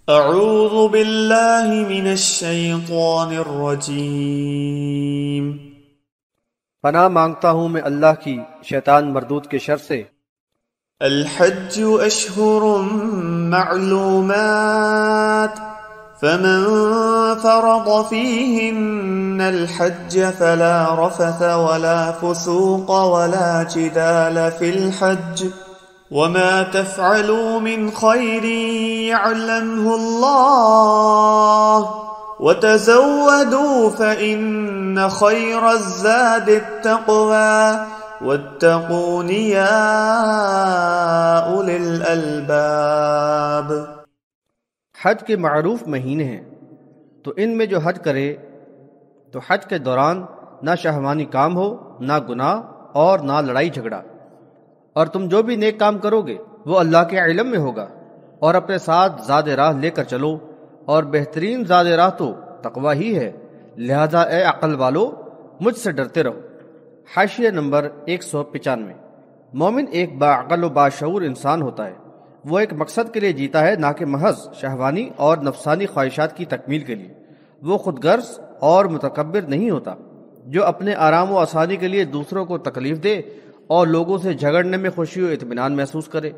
اعوذ باللہ من الشیطان الرجیم۔ پناہ مانگتا ہوں میں اللہ کی شیطان مردود کے شر سے۔ الحج اشہر معلومات فمن فرض فیہن الحج فلا رفث ولا فسوق ولا جدال فی الحج وما تفعلوا من خير يعلمه الله وتزودوا فإن خير الزاد التقوى واتقون يا أولي الألباب۔ حج کے معروف مہینے ہیں، تو ان میں جو حج کرے تو حج کے دوران نہ شہوانی کام ہو، نہ گناہ اور نہ لڑائی جھگڑا، اور تم جو بھی نیک کام کرو گے وہ اللہ کے علم میں ہوگا، اور اپنے ساتھ زاد راہ لے کر چلو، اور بہترین زاد راہ تو تقوی ہی ہے، لہذا اے عقل والو مجھ سے ڈرتے رہو۔ حاشیہ نمبر 195۔ مومن ایک باعقل و باشعور انسان ہوتا ہے، وہ ایک مقصد کے لیے جیتا ہے، نہ کہ محض شہوانی اور نفسانی خواہشات کی تکمیل کے لیے۔ وہ خود غرض اور متکبر نہیں ہوتا جو اپنے آرام و آسانی کے لیے دوسروں کو تکلیف دے اور لوگوں سے جھگڑنے میں خوشی و اطمینان محسوس کرے،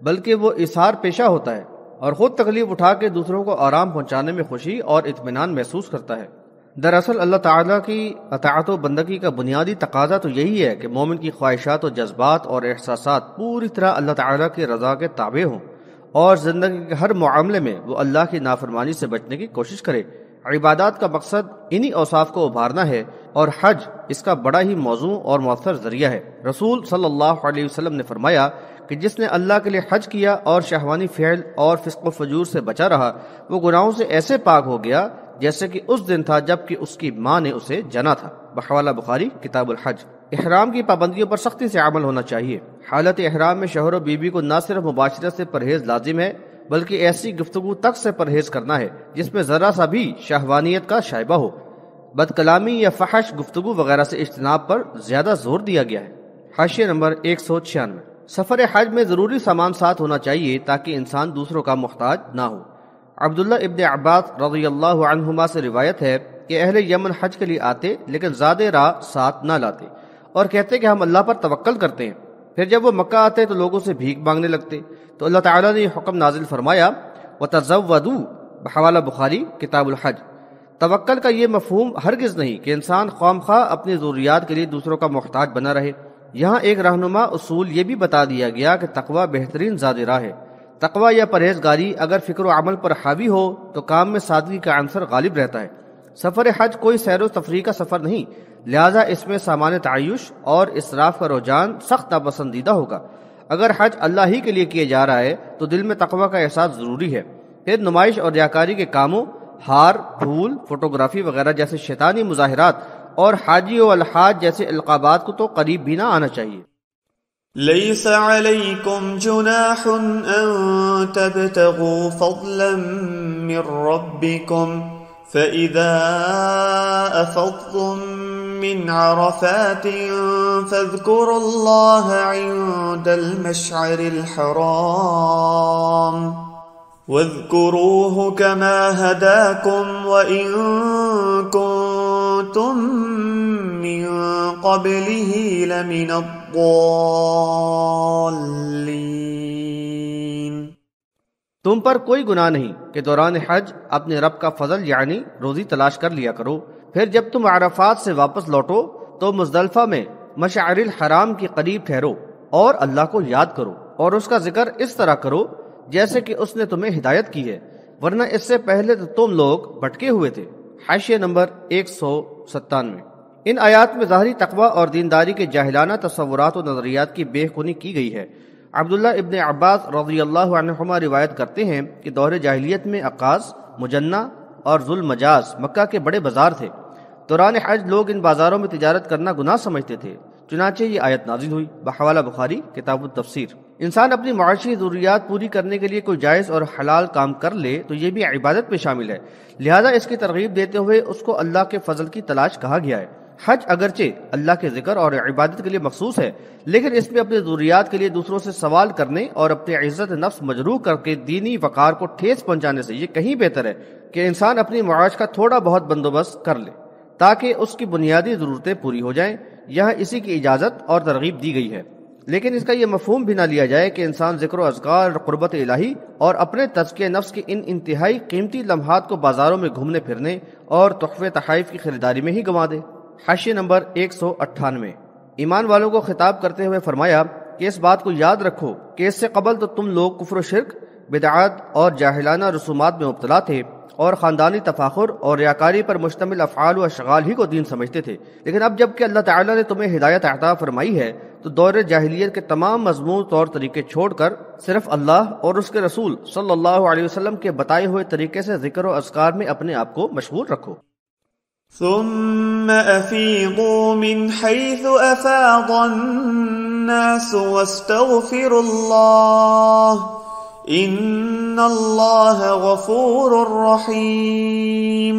بلکہ وہ اظہار پیشہ ہوتا ہے اور خود تکلیف اٹھا کے دوسروں کو آرام پہنچانے میں خوشی اور اطمینان محسوس کرتا ہے۔ دراصل اللہ تعالیٰ کی اطاعت و بندگی کا بنیادی تقاضا تو یہی ہے کہ مومن کی خواہشات و جذبات اور احساسات پوری طرح اللہ تعالیٰ کی رضا کے تابع ہوں، اور زندگی کے ہر معاملے میں وہ اللہ کی نافرمانی سے بچنے کی کوشش کرے۔ عبادات کا مقصد انہی اوصاف کو ابھارنا ہے، اور حج اس کا بڑا ہی موزوں اور مؤثر ذریعہ ہے۔ رسول صلی اللہ علیہ وسلم نے فرمایا کہ جس نے اللہ کے لیے حج کیا اور شہوانی فعل اور فسق و فجور سے بچا رہا، وہ گناہوں سے ایسے پاک ہو گیا جیسے کہ اس دن تھا جب کہ اس کی ماں نے اسے جنا تھا۔ بحوالہ بخاری کتاب الحج۔ احرام کی پابندیوں پر سختی سے عمل ہونا چاہیے۔ حالت احرام میں شوہر و بیوی کو نہ صرف مباشرت سے پرہیز لازم ہے بلکہ ایسی گفتگو تک سے پرہیز کرنا ہے جس میں ذرا سا بھی شہوانیت کا شائبہ ہو۔ بد کلامی یا فحش گفتگو وغیرہ سے اجتناب پر زیادہ زور دیا گیا ہے۔ حاشیہ نمبر 196۔ سفر حج میں ضروری سامان ساتھ ہونا چاہیے تاکہ انسان دوسروں کا محتاج نہ ہو۔ عبداللہ ابن عباس رضی اللہ عنہما سے روایت ہے کہ اہل یمن حج کے لیے آتے لیکن زاد راہ ساتھ نہ لاتے اور کہتے کہ ہم اللہ پر توکل کرتے ہیں۔ پھر جب وہ مکہ آتے تو لوگوں سے بھیک مانگنے لگتے، تو اللہ تعالیٰ نے یہ حکم نازل فرمایا وَتَزَوَّدُوا بحوالہ بخاری کتاب الحج۔ توکل کا یہ مفہوم ہرگز نہیں کہ انسان خواہ اپنی ضروریات کے لیے دوسروں کا محتاج بنا رہے۔ یہاں ایک رہنما اصول یہ بھی بتا دیا گیا کہ تقوی بہترین زاد راہ ہے۔ تقوی یا پرہیزگاری اگر فکر و عمل پر حاوی ہو تو کام میں سادگی کا عنصر غالب رہتا ہے۔ سفر حج کوئی سیر و تفریح کا سفر نہیں، لہذا اس میں سامان تعیش اور اسراف کا رجحان سخت ناپسندیدہ ہوگا۔ اگر حج اللہ ہی کے لیے کیے جا رہا ہے تو دل میں تقوی کا احساس ضروری ہے۔ پھر نمائش اور ریاکاری کے کاموں، ہار، پھول، فوٹوگرافی وغیرہ جیسے شیطانی مظاہرات اور حاجی و الحاج جیسے القابات کو تو قریب بھی نہ آنا چاہیے۔ ليس عليكم جناح أن تبتغوا فضلا من ربكم فإذا أفضتم من عرفات فاذكروا الله عند المشعر الحرام واذكروه كما هداكم وإن كنتم من قبله لمن الضالين۔ تم پر کوئی گناہ نہیں کہ دوران حج اپنے رب کا فضل یعنی روزی تلاش کر لیا کرو، پھر جب تم عرفات سے واپس لوٹو تو مزدلفہ میں مشعر الحرام کے قریب ٹھہرو اور اللہ کو یاد کرو اور اس کا ذکر اس طرح کرو جیسے کہ اس نے تمہیں ہدایت کی ہے، ورنہ اس سے پہلے تو تم لوگ بھٹکے ہوئے تھے۔ حاشیہ نمبر 197۔ ان آیات میں ظاہری تقوی اور دینداری کے جاہلانہ تصورات و نظریات کی بے خونی کی گئی ہے۔ عبداللہ ابن عباس رضی اللہ عنہما روایت کرتے ہیں کہ دور جاہلیت میں عکاظ، مجنہ اور ذوالمجاز مکہ کے بڑے بازار تھے۔ دوران حج لوگ ان بازاروں میں تجارت کرنا گناہ سمجھتے تھے، چنانچہ یہ آیت نازل ہوئی۔ بحوالہ بخاری کتاب التفسیر۔ انسان اپنی معاشی ضروریات پوری کرنے کے لیے کوئی جائز اور حلال کام کر لے تو یہ بھی عبادت میں شامل ہے، لہذا اس کی ترغیب دیتے ہوئے اس کو اللہ کے فضل کی تلاش کہا گیا ہے۔ حج اگرچہ اللہ کے ذکر اور عبادت کے لیے مخصوص ہے، لیکن اس میں اپنی ضروریات کے لیے دوسروں سے سوال کرنے اور اپنی عزت نفس مجروح کر کے دینی وقار کو ٹھیس پہنچانے سے یہ کہیں بہتر ہے کہ انسان اپنی معاش کا تھوڑا بہت بندوبست کر لے تاکہ اس کی بنیادی ضرورتیں پوری ہو جائیں۔ یہاں اسی کی اجازت اور ترغیب دی گئی ہے، لیکن اس کا یہ مفہوم بھی نہ لیا جائے کہ انسان ذکر و اذکار، قربت الہی اور اپنے تزکیہ نفس کے ان انتہائی قیمتی لمحات کو بازاروں میں گھومنے پھرنے اور تحفے تحائف کی خریداری میں ہی گنوا دے۔ حاشیہ نمبر 198۔ ایمان والوں کو خطاب کرتے ہوئے فرمایا کہ اس بات کو یاد رکھو کہ اس سے قبل تو تم لوگ کفر و شرک، بدعات اور جاہلانہ رسومات میں مبتلا تھے اور خاندانی تفاخر اور ریاکاری پر مشتمل افعال و اشغال ہی کو دین سمجھتے تھے، لیکن اب جب کہ اللہ تعالیٰ نے تمہیں ہدایت عطا فرمائی ہے تو دور جاہلیت کے تمام مضمون طور طریقے چھوڑ کر صرف اللہ اور اس کے رسول صلی اللہ علیہ وسلم کے بتائے ہوئے طریقے سے ذکر و اذکار میں اپنے آپ کو مشغول رکھو۔ ثم افیضوا من حیث افاض الناس واستغفروا اللہ ان اللہ غفور رحیم۔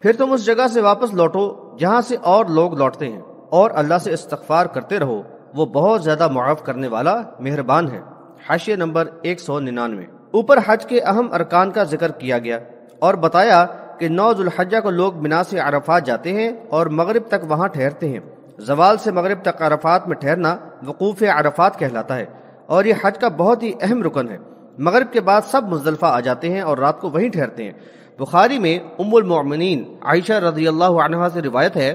پھر تم اس جگہ سے واپس لوٹو جہاں سے اور لوگ لوٹتے ہیں، اور اللہ سے استغفار کرتے رہو، وہ بہت زیادہ معاف کرنے والا مہربان ہے۔ حاشیہ نمبر 199۔ اوپر حج کے اہم ارکان کا ذکر کیا گیا اور بتایا کہ 9 ذو الحجہ کو لوگ منا سے عرفات جاتے ہیں اور مغرب تک وہاں ٹھہرتے ہیں۔ زوال سے مغرب تک عرفات میں ٹھہرنا وقوف عرفات کہلاتا ہے، اور یہ حج کا بہت ہی اہم رکن ہے۔ مغرب کے بعد سب مزدلفہ آ جاتے ہیں اور رات کو وہیں ٹھہرتے ہیں۔ بخاری میں ام المؤمنین عائشہ رضی اللہ عنہا سے روایت ہے،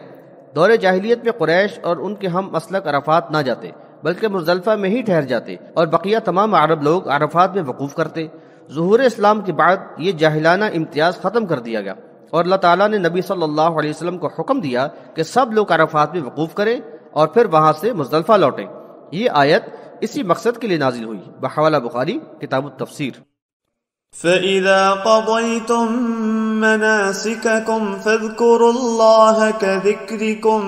دور جاہلیت میں قریش اور ان کے ہم مسلک عرفات نہ جاتے بلکہ مزدلفہ میں ہی ٹھہر جاتے اور بقیہ تمام عرب لوگ عرفات میں وقوف کرتے۔ ظہور اسلام کے بعد یہ جاہلانہ امتیاز ختم کر دیا گیا اور اللہ تعالیٰ نے نبی صلی اللہ علیہ وسلم کو حکم دیا کہ سب لوگ عرفات میں وقوف کریں اور پھر وہاں سے مزدلفہ لوٹیں۔ یہ آیت اسی مقصد کے لیے نازل ہوئی، بحوالہ بخاری کتاب التفسیر۔ فَإِذَا قَضَيْتُم مَّنَاسِكَكُمْ فَاذْكُرُوا اللَّهَ كَذِكْرِكُمْ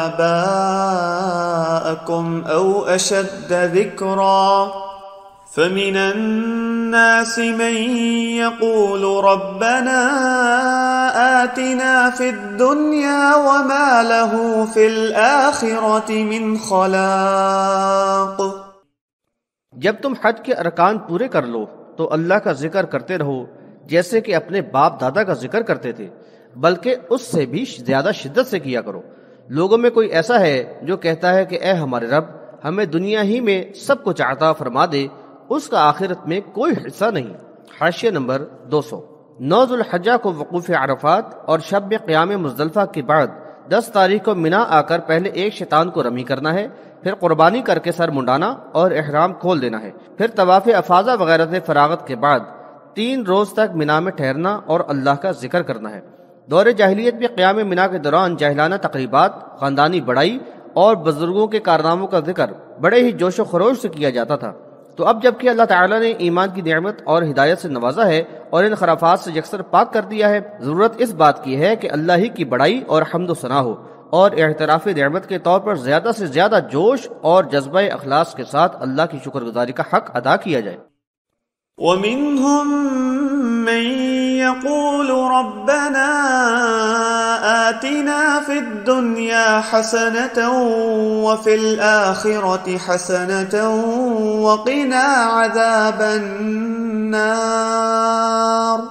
آبَاءَكُمْ أَوْ أَشَدَّ ذِكْرًا فَمِنَ النَّاسِ مَن يَقُولُ رَبَّنَا آتِنَا فِي الدُّنْيَا وَمَا لَهُ فِي الْآخِرَةِ مِنْ خَلَاقٍ۔ جب تم حج کے ارکان پورے کر لو تو اللہ کا ذکر کرتے رہو جیسے کہ اپنے باپ دادا کا ذکر کرتے تھے، بلکہ اس سے بھی زیادہ شدت سے کیا کرو۔ لوگوں میں کوئی ایسا ہے جو کہتا ہے کہ اے ہمارے رب ہمیں دنیا ہی میں سب کچھ عطا فرما دے، اس کا آخرت میں کوئی حصہ نہیں۔ حاشیہ نمبر 200۔ 9 ذو الحجہ کو وقوف عرفات اور شب قیام مزدلفہ کے بعد 10 تاریخ کو منا آ کر پہلے ایک شیطان کو رمی کرنا ہے، پھر قربانی کر کے سر منڈانا اور احرام کھول دینا ہے، پھر طواف افاضہ وغیرہ سے فراغت کے بعد 3 روز تک منا میں ٹھہرنا اور اللہ کا ذکر کرنا ہے۔ دور جاہلیت میں قیام منا کے دوران جاہلانہ تقریبات، خاندانی بڑائی اور بزرگوں کے کارناموں کا ذکر بڑے ہی جوش و خروش سے کیا جاتا تھا۔ تو اب جب کہ اللہ تعالیٰ نے ایمان کی نعمت اور ہدایت سے نوازا ہے اور ان خرافات سے یکسر پاک کر دیا ہے، ضرورت اس بات کی ہے کہ اللہ ہی کی بڑائی اور حمد و ثنا ہو اور اعتراف نعمت کے طور پر زیادہ سے زیادہ جوش اور جذبہ اخلاص کے ساتھ اللہ کی شکر گزاری کا حق ادا کیا جائے۔ وَمِنْهُمْ مَنْ يَقُولُ رَبَّنَا آتِنَا فِي الدُّنْيَا حَسَنَةً وَفِي الْآخِرَةِ حَسَنَةً وَقِنَا عَذَابَ النَّارِ۔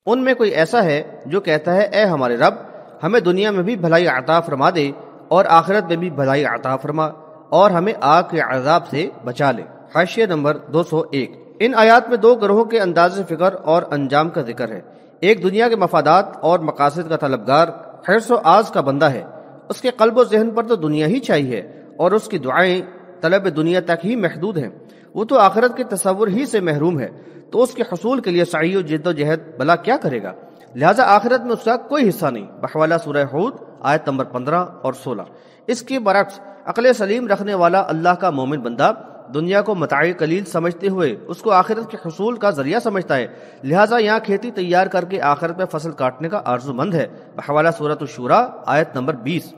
ان میں کوئی ایسا ہے جو کہتا ہے اے ہمارے رب ہمیں دنیا میں بھی بھلائی عطا فرما دے اور آخرت میں بھی بھلائی عطا فرما اور ہمیں آگ کے عذاب سے بچا لے۔ حاشیہ نمبر 201۔ ان آیات میں 2 گروہوں کے انداز فکر اور انجام کا ذکر ہے۔ ایک دنیا کے مفادات اور مقاصد کا طلبگار، حرص و آز کا بندہ ہے، اس کے قلب و ذہن پر تو دنیا ہی چاہیے اور اس کی دعائیں طلب دنیا تک ہی محدود ہیں، وہ تو آخرت کے تصور ہی سے محروم ہے، تو اس کے حصول کے لیے سعی و جد و جہد بھلا کیا کرے گا، لہذا آخرت میں اس کا کوئی حصہ نہیں۔ بحوالہ سورہ ہود آیت نمبر 15 اور 16۔ اس کے برعکس عقل سلیم رکھنے والا اللہ کا مومن بندہ دنیا کو متاع قلیل سمجھتے ہوئے اس کو آخرت کے حصول کا ذریعہ سمجھتا ہے، لہٰذا یہاں کھیتی تیار کر کے آخرت میں فصل کاٹنے کا آرزو مند ہے۔ بحوالہ سورۃ الشورى آیت نمبر 20۔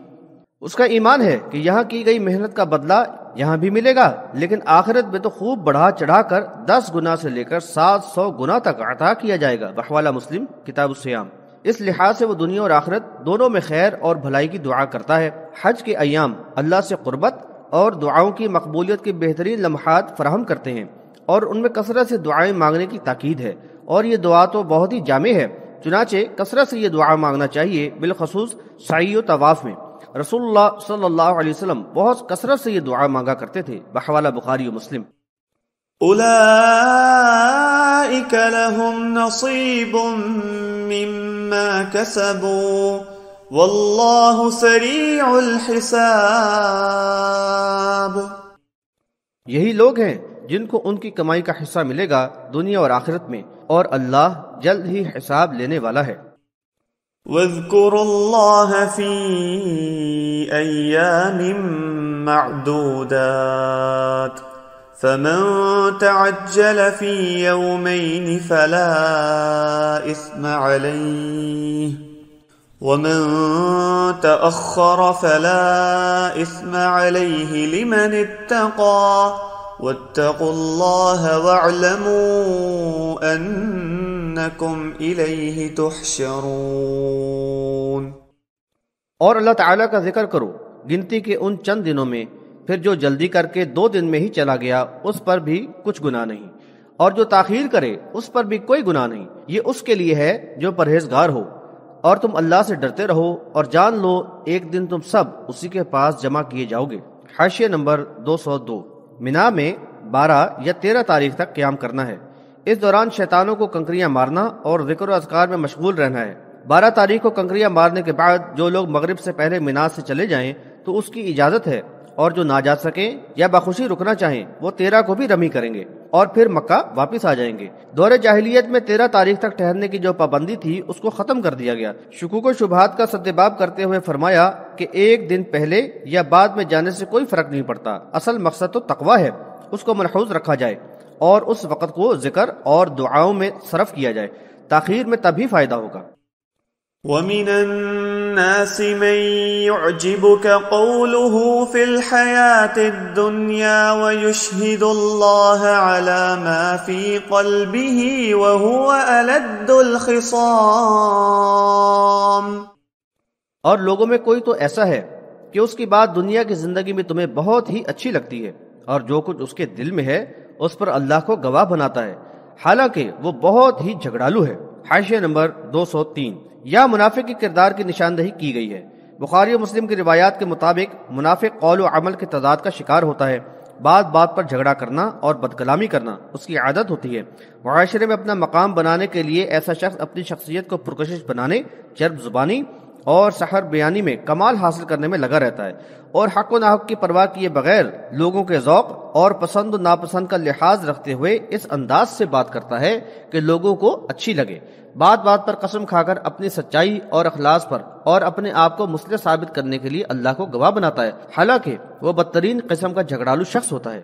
اس کا ایمان ہے کہ یہاں کی گئی محنت کا بدلہ یہاں بھی ملے گا، لیکن آخرت میں تو خوب بڑھا چڑھا کر 10 گنا سے لے کر 700 گنا تک عطا کیا جائے گا۔ بحوالہ مسلم کتاب الصیام۔ اس لحاظ سے وہ دنیا اور آخرت دونوں میں خیر اور بھلائی کی دعا کرتا ہے۔ حج کے ایام اللہ سے قربت اور دعاؤں کی مقبولیت کے بہترین لمحات فراہم کرتے ہیں، اور ان میں کثرت سے دعائیں مانگنے کی تاکید ہے، اور یہ دعا تو بہت ہی جامع ہے، چنانچہ کثرت سے یہ دعا مانگنا چاہیے، بالخصوص سعی و طواف میں۔ رسول اللہ صلی اللہ علیہ وسلم بہت کثرت سے یہ دعا مانگا کرتے تھے، بحوالہ بخاری و مسلم۔ اولئک لهم نصیب مما کسبوا واللہ سریع الحساب۔ یہی لوگ ہیں جن کو ان کی کمائی کا حصہ ملے گا دنیا اور آخرت میں، اور اللہ جلد ہی حساب لینے والا ہے۔ وَاذْكُرُوا اللَّهَ فِي أَيَّامٍ مَّعْدُودَاتٍ فَمَن تَعَجَّلَ فِي يَوْمَيْنِ فَلَا إِثْمَ عَلَيْهِ وَمَن تَأَخَّرَ فَلَا إِثْمَ عَلَيْهِ لِمَنِ اتَّقَى وَاتَّقُوا اللَّهَ وَاعْلَمُوا أَنَّكُمْ إِلَيْهِ تُحْشَرُونَ۔ اور اللہ تعالیٰ کا ذکر کرو گنتی کے ان چند دنوں میں، پھر جو جلدی کر کے 2 دن میں ہی چلا گیا اس پر بھی کچھ گناہ نہیں، اور جو تاخیر کرے اس پر بھی کوئی گناہ نہیں، یہ اس کے لیے ہے جو پرہیزگار ہو۔ اور تم اللہ سے ڈرتے رہو، اور جان لو ایک دن تم سب اسی کے پاس جمع کیے جاؤ گے۔ حاشیہ نمبر 202۔ مینا میں 12 یا 13 تاریخ تک قیام کرنا ہے۔ اس دوران شیطانوں کو کنکریاں مارنا اور ذکر و اذکار میں مشغول رہنا ہے۔ 12 تاریخ کو کنکریاں مارنے کے بعد جو لوگ مغرب سے پہلے مینا سے چلے جائیں تو اس کی اجازت ہے، اور جو نہ جا سکیں یا بخوشی رکنا چاہیں وہ 13 کو بھی رمی کریں گے اور پھر مکہ واپس آ جائیں گے۔ دور جاہلیت میں 13 تاریخ تک ٹھہرنے کی جو پابندی تھی اس کو ختم کر دیا گیا۔ شکوک و شبہات کا سدباب کرتے ہوئے فرمایا کہ ایک دن پہلے یا بعد میں جانے سے کوئی فرق نہیں پڑتا، اصل مقصد تو تقویٰ ہے، اس کو ملحوظ رکھا جائے اور اس وقت کو ذکر اور دعاؤں میں صرف کیا جائے، تاخیر میں تبھی فائدہ ہوگا۔ وَمِنَ النَّاسِ مَن يُعْجِبُكَ قَوْلُهُ فِي الْحَيَاةِ الدُّنْيَا وَيُشْهِدُ اللَّهَ عَلَى مَا فِي قَلْبِهِ وَهُوَ أَلَدُّ الْخِصَامِ۔ اور لوگوں میں کوئی تو ایسا ہے کہ اس کی بات دنیا کی زندگی میں تمہیں بہت ہی اچھی لگتی ہے، اور جو کچھ اس کے دل میں ہے اس پر اللہ کو گواہ بناتا ہے، حالانکہ وہ بہت ہی جھگڑالو ہے۔ حاشیہ نمبر 203۔ یا منافق کے کردار کی نشاندہی کی گئی ہے۔ بخاری و مسلم کی روایات کے مطابق منافق قول و عمل کے تضاد کا شکار ہوتا ہے، بات بات پر جھگڑا کرنا اور بدکلامی کرنا اس کی عادت ہوتی ہے۔ معاشرے میں اپنا مقام بنانے کے لیے ایسا شخص اپنی شخصیت کو پرکشش بنانے، چرب زبانی اور سحر بیانی میں کمال حاصل کرنے میں لگا رہتا ہے، اور حق و ناحق کی پرواہ کیے بغیر لوگوں کے ذوق اور پسند و ناپسند کا لحاظ رکھتے ہوئے اس انداز سے بات کرتا ہے کہ لوگوں کو اچھی لگے، بات بات پر قسم کھا کر اپنی سچائی اور اخلاص پر اور اپنے آپ کو مصلح ثابت کرنے کے لیے اللہ کو گواہ بناتا ہے، حالانکہ وہ بدترین قسم کا جھگڑالو شخص ہوتا ہے۔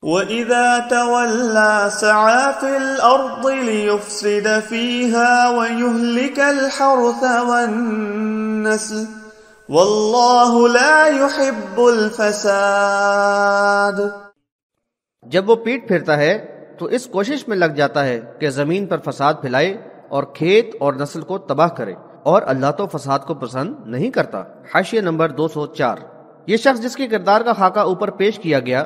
وَإِذَا تَوَلَّى سَعَى فِي الْأَرْضِ لِيُفْسِدَ فِيهَا وَيُهْلِكَ الْحَرْثَ وَالنَّسْلَ وَاللَّهُ لَا يُحِبُّ الْفَسَادَ۔ جب وہ پیٹ پھیرتا ہے تو اس کوشش میں لگ جاتا ہے کہ زمین پر فساد پھیلائے اور کھیت اور نسل کو تباہ کرے، اور اللہ تو فساد کو پسند نہیں کرتا۔ حاشیہ نمبر 204۔ یہ شخص جس کے کردار کا خاکہ اوپر پیش کیا گیا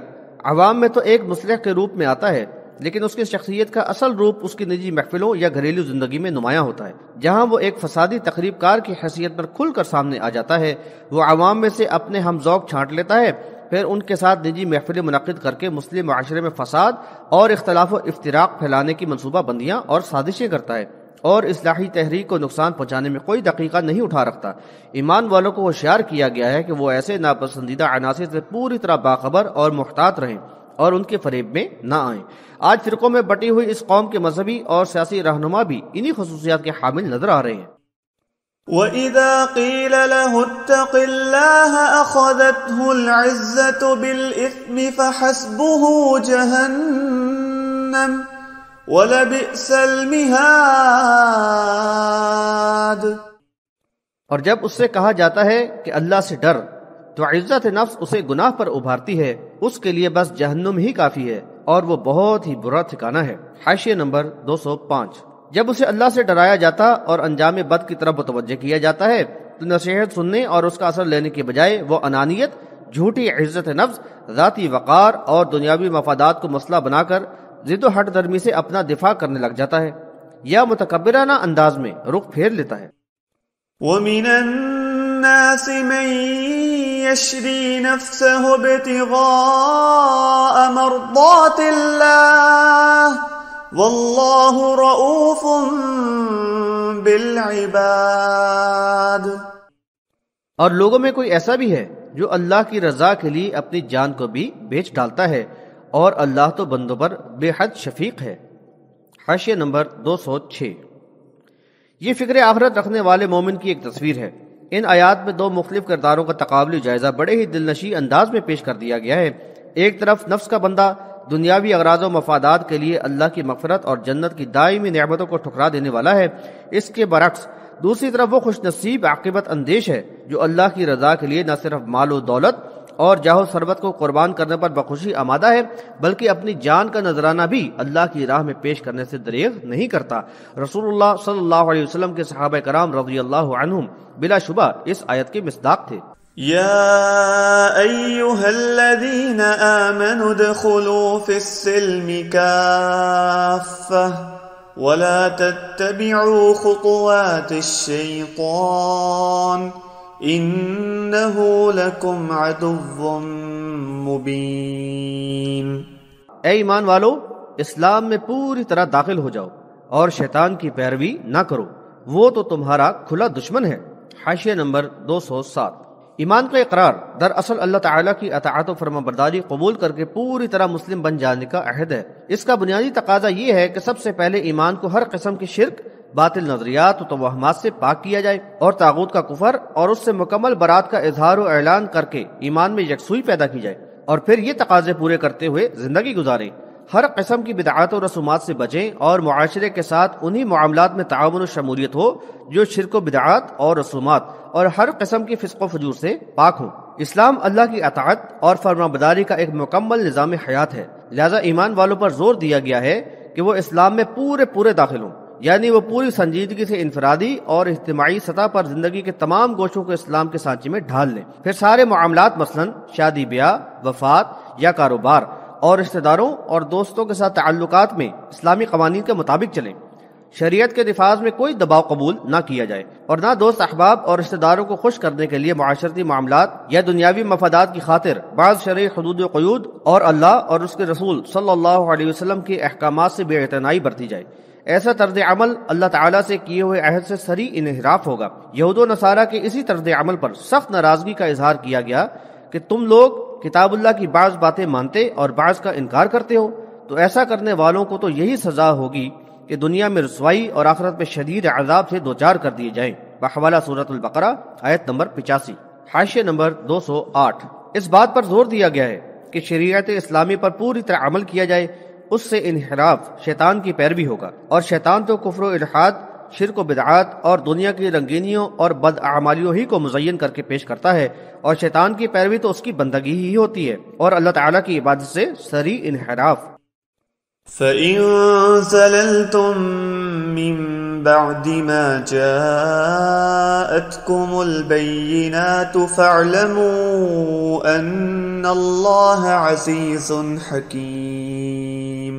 عوام میں تو ایک مصلح کے روپ میں آتا ہے، لیکن اس کی شخصیت کا اصل روپ اس کی نجی محفلوں یا گھریلو زندگی میں نمایاں ہوتا ہے، جہاں وہ ایک فسادی تقریب کار کی حیثیت پر کھل کر سامنے آ جاتا ہے۔ وہ عوام میں سے اپنے ہم ذوق چھانٹ لیتا ہے، پھر ان کے ساتھ نجی محفلیں منعقد کر کے مسلم معاشرے میں فساد اور اختلاف و افتراق پھیلانے کی منصوبہ بندیاں اور سازشیں کرتا ہے، اور اصلاحی تحریک کو نقصان پہنچانے میں کوئی دقیقہ نہیں اٹھا رکھتا۔ ایمان والوں کو ہوشیار کیا گیا ہے کہ وہ ایسے ناپسندیدہ عناصر سے پوری طرح باخبر اور محتاط رہیں اور ان کے فریب میں نہ آئیں۔ آج فرقوں میں بٹی ہوئی اس قوم کے مذہبی اور سیاسی رہنما بھی انہی خصوصیات کے حامل نظر آ رہے ہیں۔ وَإِذَا قِيلَ لَهُ اتَّقِ اللَّهَ أَخَذَتْهُ الْعِزَّةُ بِالْإِثْمِ فَحَسْبُهُ جَهَنَّمُ وَلَبِئْسَ الْمِهَادُ۔ اور جب اس سے کہا جاتا ہے کہ اللہ سے ڈر، تو عزت نفس اسے گناہ پر ابھارتی ہے، اس کے لیے بس جہنم ہی کافی ہے، اور وہ بہت ہی برا ٹھکانہ ہے۔ حاشیہ نمبر 205۔ جب اسے اللہ سے ڈرایا جاتا اور انجام بد کی طرف متوجہ کیا جاتا ہے تو نصیحت سننے اور اس کا اثر لینے کے بجائے وہ انانیت، جھوٹی عزت نفس، ذاتی وقار اور دنیاوی مفادات کو مسئلہ بنا کر ضد و ہٹ درمی سے اپنا دفاع کرنے لگ جاتا ہے یا متکبرانہ انداز میں رخ پھیر لیتا ہے۔ وَمِنَ النَّاسِ مَن يَشْرِي نَفْسَهُ ابْتِغَاءَ مَرْضَاتِ اللَّهِ وَاللَّهُ رَءُوفٌ بِالْعِبَادِ۔ اور لوگوں میں کوئی ایسا بھی ہے جو اللہ کی رضا کے لیے اپنی جان کو بھی بیچ ڈالتا ہے، اور اللہ تو بندوں پر بے حد شفیق ہے۔ حاشیہ نمبر 206۔ یہ فکر آخرت رکھنے والے مومن کی ایک تصویر ہے۔ ان آیات میں دو مختلف کرداروں کا تقابلی جائزہ بڑے ہی دلنشیں انداز میں پیش کر دیا گیا ہے۔ ایک طرف نفس کا بندہ دنیاوی اغراض و مفادات کے لیے اللہ کی مغفرت اور جنت کی دائمی نعمتوں کو ٹھکرا دینے والا ہے، اس کے برعکس دوسری طرف وہ خوش نصیب عاقبت اندیش ہے جو اللہ کی رضا کے لیے نہ صرف مال و دولت اور جاہ و ثروت کو قربان کرنے پر بخوشی آمادہ ہے بلکہ اپنی جان کا نذرانہ بھی اللہ کی راہ میں پیش کرنے سے دریغ نہیں کرتا۔ رسول اللہ صلی اللہ علیہ وسلم کے صحابہ کرام رضی اللہ عنہم بلا شبہ اس آیت کے مصداق تھے۔ يا أيها الذين آمنوا ادخلوا في السلم كافة ولا تتبعوا خطوات الشيطان إنه لكم عدو مبين۔ اے ایمان والو، اسلام میں پوری طرح داخل ہو جاؤ اور شیطان کی پیروی نہ کرو، وہ تو تمہارا کھلا دشمن ہے۔ حاشیہ نمبر 207۔ ایمان کا اقرار دراصل اللہ تعالیٰ کی اطاعت و فرما برداری قبول کر کے پوری طرح مسلم بن جانے کا عہد ہے۔ اس کا بنیادی تقاضا یہ ہے کہ سب سے پہلے ایمان کو ہر قسم کی شرک، باطل نظریات و توہمات سے پاک کیا جائے اور طاغوت کا کفر اور اس سے مکمل برات کا اظہار و اعلان کر کے ایمان میں یکسوئی پیدا کی جائے، اور پھر یہ تقاضے پورے کرتے ہوئے زندگی گزاریں۔ ہر قسم کی بدعات و رسومات سے بچیں اور معاشرے کے ساتھ انہی معاملات میں تعاون و شمولیت ہو جو شرک و بدعات اور رسومات اور ہر قسم کی فسق و فجور سے پاک ہوں۔ اسلام اللہ کی اطاعت اور فرمانبرداری کا ایک مکمل نظام حیات ہے، لہذا ایمان والوں پر زور دیا گیا ہے کہ وہ اسلام میں پورے داخل ہوں، یعنی وہ پوری سنجیدگی سے انفرادی اور اجتماعی سطح پر زندگی کے تمام گوشوں کو اسلام کے سانچے میں ڈھال لیں۔ پھر سارے معاملات مثلاً شادی بیاہ، وفات یا کاروبار اور رشتہ داروں اور دوستوں کے ساتھ تعلقات میں اسلامی قوانین کے مطابق چلیں۔ شریعت کے نفاذ میں کوئی دباؤ قبول نہ کیا جائے اور نہ دوست احباب اور رشتہ داروں کو خوش کرنے کے لیے معاشرتی معاملات یا دنیاوی مفادات کی خاطر بعض شرعی حدود و قیود اور اللہ اور اس کے رسول صلی اللہ علیہ وسلم کے احکامات سے بے اعتنائی برتی جائے۔ ایسا طرز عمل اللہ تعالیٰ سے کیے ہوئے عہد سے صریح انحراف ہوگا۔ یہود و نصارہ کے اسی طرز عمل پر سخت ناراضگی کا اظہار کیا گیا کہ تم لوگ کتاب اللہ کی بعض باتیں مانتے اور بعض کا انکار کرتے ہو، تو ایسا کرنے والوں کو تو یہی سزا ہوگی کہ دنیا میں رسوائی اور آخرت میں شدید عذاب سے دوچار کر دیے جائیں۔ بحوالہ سورۃ البقرہ آیت نمبر 85۔ حاشیہ نمبر 208۔ اس بات پر زور دیا گیا ہے کہ شریعت اسلامی پر پوری طرح عمل کیا جائے، اس سے انحراف شیطان کی پیروی ہوگا، اور شیطان تو کفر و الحاد، شرک و بدعات اور دنیا کی رنگینیوں اور بداعمالیوں ہی کو مزین کر کے پیش کرتا ہے، اور شیطان کی پیروی تو اس کی بندگی ہی ہوتی ہے اور اللہ تعالیٰ کی عبادت سے صریح انحراف۔ فَإِن زَلَلْتُم مِّن بَعْدِ مَا جَاءَتْكُمُ الْبَيِّنَاتُ فَاعْلَمُوا أَنَّ اللَّهَ عَزِيزٌ حَكِيمٌ۔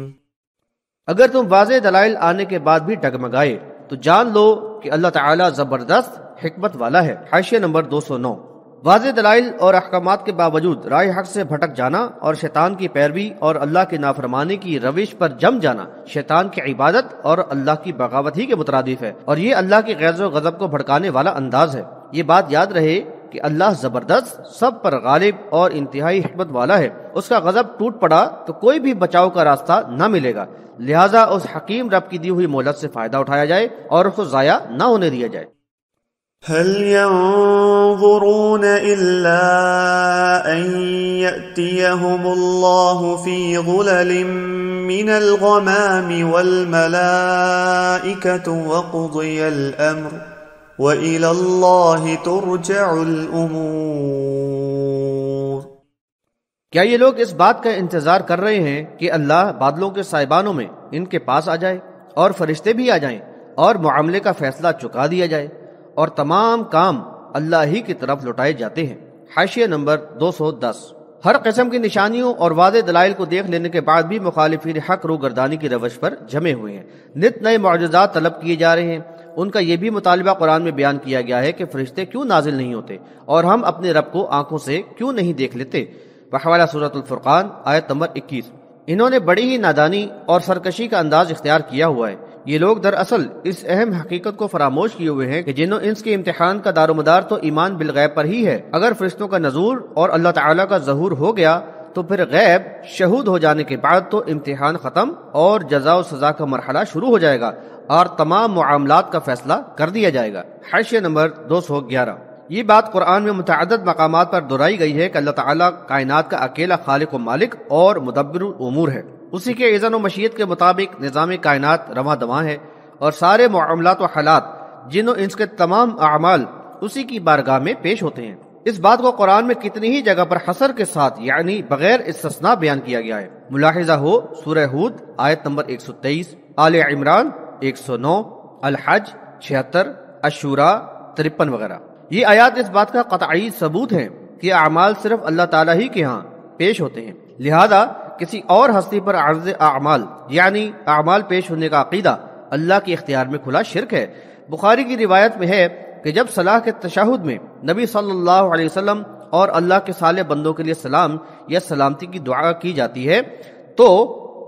اگر تم واضح دلائل آنے کے بعد بھی ڈگمگائے تو جان لو کہ اللہ تعالیٰ زبردست حکمت والا ہے۔ حاشیہ نمبر 209۔ واضح دلائل اور احکامات کے باوجود راہ حق سے بھٹک جانا اور شیطان کی پیروی اور اللہ کی نافرمانی کی روش پر جم جانا شیطان کی عبادت اور اللہ کی بغاوت ہی کے مترادف ہے، اور یہ اللہ کی غیظ و غضب کو بھڑکانے والا انداز ہے۔ یہ بات یاد رہے کہ اللہ زبردست، سب پر غالب اور انتہائی حکمت والا ہے۔ اس کا غضب ٹوٹ پڑا تو کوئی بھی بچاؤ کا راستہ نہ ملے گا، لہٰذا اس حکیم رب کی دی ہوئی مہلت سے فائدہ اٹھایا جائے اور اس کو ضائع نہ ہونے دیا جائے۔ هل ينظرون إلا أن يأتيهم الله في ظلل من الغمام والملائكة وقضي الأمر وإلى الله ترجع الأمور۔ کیا یہ لوگ اس بات کا انتظار کر رہے ہیں کہ اللہ بادلوں کے سائبانوں میں ان کے پاس آ جائے اور فرشتے بھی آ جائیں اور معاملے کا فیصلہ چکا دیا جائے اور تمام کام اللہ ہی کی طرف لوٹائے جاتے ہیں۔ حاشیہ نمبر 210۔ ہر قسم کی نشانیوں اور واضح دلائل کو دیکھ لینے کے بعد بھی مخالفین حق روگردانی کی روش پر جمے ہوئے ہیں، نت نئے معجزات طلب کیے جا رہے ہیں۔ ان کا یہ بھی مطالبہ قرآن میں بیان کیا گیا ہے کہ فرشتے کیوں نازل نہیں ہوتے اور ہم اپنے رب کو آنکھوں سے کیوں نہیں دیکھ لیتے، بحوالہ سورۃ الفرقان آیت نمبر 21۔ انہوں نے بڑی ہی نادانی اور سرکشی کا انداز اختیار کیا ہوا ہے۔ یہ لوگ دراصل اس اہم حقیقت کو فراموش کیے ہوئے ہیں کہ جن و انس کے امتحان کا دار و مدار تو ایمان بالغیب پر ہی ہے۔ اگر فرشتوں کا نزول اور اللہ تعالیٰ کا ظہور ہو گیا تو پھر غیب شہود ہو جانے کے بعد تو امتحان ختم اور جزا و سزا کا مرحلہ شروع ہو جائے گا اور تمام معاملات کا فیصلہ کر دیا جائے گا۔ حاشیہ نمبر 211۔ یہ بات قرآن میں متعدد مقامات پر دہرائی گئی ہے کہ اللہ تعالیٰ کائنات کا اکیلا خالق و مالک اور مدبر الامور ہے۔ اسی کے اذن و مشیت کے مطابق نظام کائنات رواں دواں ہے اور سارے معاملات و حالات جن و انس کے تمام اعمال اسی کی بارگاہ میں پیش ہوتے ہیں۔ اس بات کو قرآن میں کتنی ہی جگہ پر حصر کے ساتھ یعنی بغیر استثناء بیان کیا گیا ہے۔ ملاحظہ ہو سورہ ہود آیت نمبر 123، آل عمران 109، الحج 76، الشورى 53 وغیرہ۔ یہ آیات اس بات کا قطعی ثبوت ہیں کہ اعمال صرف اللہ تعالیٰ ہی کے ہاں پیش ہوتے ہیں، لہذا کسی اور ہستی پر عرض اعمال یعنی اعمال پیش ہونے کا عقیدہ اللہ کے اختیار میں کھلا شرک ہے۔ بخاری کی روایت میں ہے کہ جب صلاح کے تشہد میں نبی صلی اللہ علیہ وسلم اور اللہ کے صالح بندوں کے لیے سلام یا سلامتی کی دعا کی جاتی ہے تو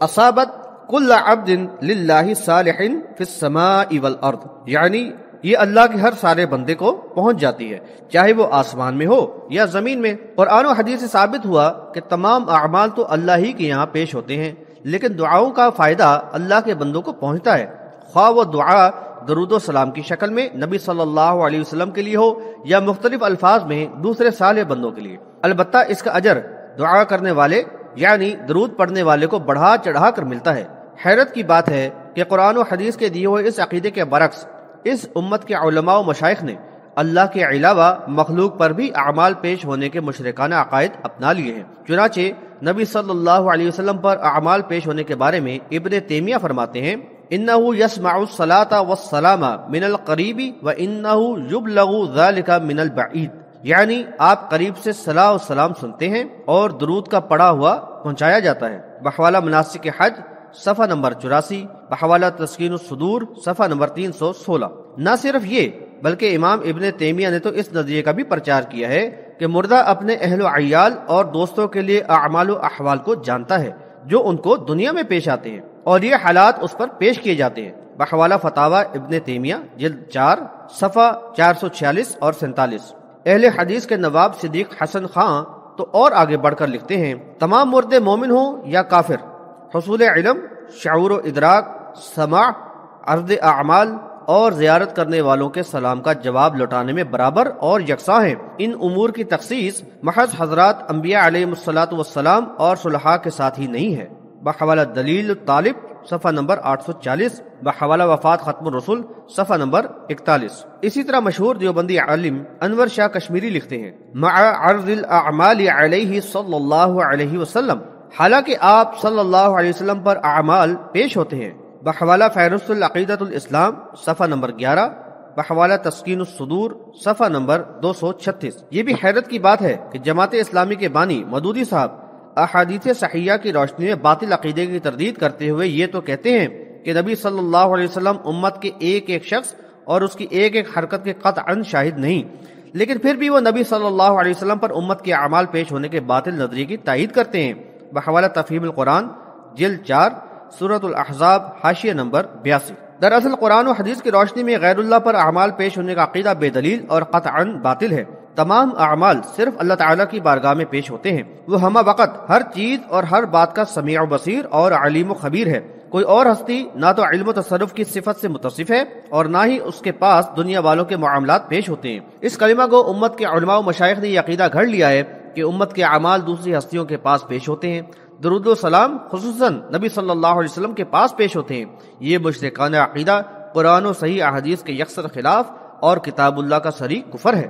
اصابت کل عبد للہ صالح فی السماء والارض، یعنی یہ اللہ کے ہر سارے بندے کو پہنچ جاتی ہے، چاہے وہ آسمان میں ہو یا زمین میں۔ قرآن و حدیث سے ثابت ہوا کہ تمام اعمال تو اللہ ہی کے یہاں پیش ہوتے ہیں، لیکن دعاؤں کا فائدہ اللہ کے بندوں کو پہنچتا ہے، خواہ وہ دعا درود و سلام کی شکل میں نبی صلی اللہ علیہ وسلم کے لیے ہو یا مختلف الفاظ میں دوسرے صالح بندوں کے لیے۔ البتہ اس کا اجر دعا کرنے والے یعنی درود پڑھنے والے کو بڑھا چڑھا کر ملتا ہے۔ حیرت کی بات ہے کہ قرآن و حدیث کے دیے ہوئے اس عقیدے کے برعکس اس امت کے علماء و مشائخ نے اللہ کے علاوہ مخلوق پر بھی اعمال پیش ہونے کے مشرکانہ عقائد اپنا لیے ہیں۔ چنانچہ نبی صلی اللہ علیہ وسلم پر اعمال پیش ہونے کے بارے میں ابن تیمیہ فرماتے ہیں انہ یسمع الصلاۃ والسلام من القریب وانہ یبلغ ذلک من البعید، یعنی آپ قریب سے صلاۃ و سلام سنتے ہیں اور درود کا پڑھا ہوا پہنچایا جاتا ہے۔ بحوالہ مناسک حج صفحہ نمبر 84، بحوالہ تسکین الصدور صفحہ نمبر 316۔ نہ صرف یہ بلکہ امام ابن تیمیہ نے تو اس نظریے کا بھی پرچار کیا ہے کہ مردہ اپنے اہل و عیال اور دوستوں کے لیے اعمال و احوال کو جانتا ہے جو ان کو دنیا میں پیش آتے ہیں اور یہ حالات اس پر پیش کیے جاتے ہیں۔ بحوالہ فتاوی ابن تیمیہ جلد 4 صفحہ 446 اور 47۔ اہل حدیث کے نواب صدیق حسن خان تو اور آگے بڑھ کر لکھتے ہیں تمام مردے مومن ہوں یا کافر، حصول علم، شعور و ادراک، سماع، عرض اعمال اور زیارت کرنے والوں کے سلام کا جواب لوٹانے میں برابر اور یکساں ہیں۔ ان امور کی تخصیص محض حضرات انبیاء علیہ الصلاۃ والسلام اور صلحاء کے ساتھ ہی نہیں ہے۔ بحوالہ دلیل الطالب صفحہ نمبر 840، بحوالہ وفات ختم الرسول صفحہ نمبر 41۔ اسی طرح مشہور دیوبندی عالم انور شاہ کشمیری لکھتے ہیں مع عرض الاعمال علیہ صلی اللہ علیہ وسلم، حالانکہ آپ صلی اللہ علیہ وسلم پر اعمال پیش ہوتے ہیں۔ بحوالہ فہرست العقیدۃ الاسلام صفحہ نمبر 11، بحوالہ تسکین الصدور صفحہ نمبر 236۔ یہ بھی حیرت کی بات ہے کہ جماعت اسلامی کے بانی مودودی صاحب احادیث صحیحہ کی روشنی میں باطل عقیدے کی تردید کرتے ہوئے یہ تو کہتے ہیں کہ نبی صلی اللہ علیہ وسلم امت کے ایک ایک شخص اور اس کی ایک ایک حرکت کے قطعاً شاہد نہیں، لیکن پھر بھی وہ نبی صلی اللہ علیہ وسلم پر امت کے اعمال پیش ہونے کے باطل نظریے کی تائید کرتے ہیں۔ بحوالہ تفہیم القرآن جلد 4 سورۃ الاحزاب حاشیہ نمبر 82۔ دراصل قرآن و حدیث کی روشنی میں غیر اللہ پر اعمال پیش ہونے کا عقیدہ بے دلیل اور قطعاً باطل ہے۔ تمام اعمال صرف اللہ تعالیٰ کی بارگاہ میں پیش ہوتے ہیں، وہ ہمہ وقت ہر چیز اور ہر بات کا سمیع و بصیر اور علیم و خبیر ہے۔ کوئی اور ہستی نہ تو علم و تصرف کی صفت سے متصف ہے اور نہ ہی اس کے پاس دنیا والوں کے معاملات پیش ہوتے ہیں۔ اس کلمہ کو امت کے علماء و مشائخ نے یہ عقیدہ گھڑ لیا ہے کہ امت کے اعمال دوسری ہستیوں کے پاس پیش ہوتے ہیں، درود و سلام خصوصاً نبی صلی اللہ علیہ وسلم کے پاس پیش ہوتے ہیں۔ یہ مشرکانہ عقیدہ قرآن و صحیح احادیث کے یکسر خلاف اور کتاب اللہ کا صریح کفر ہے۔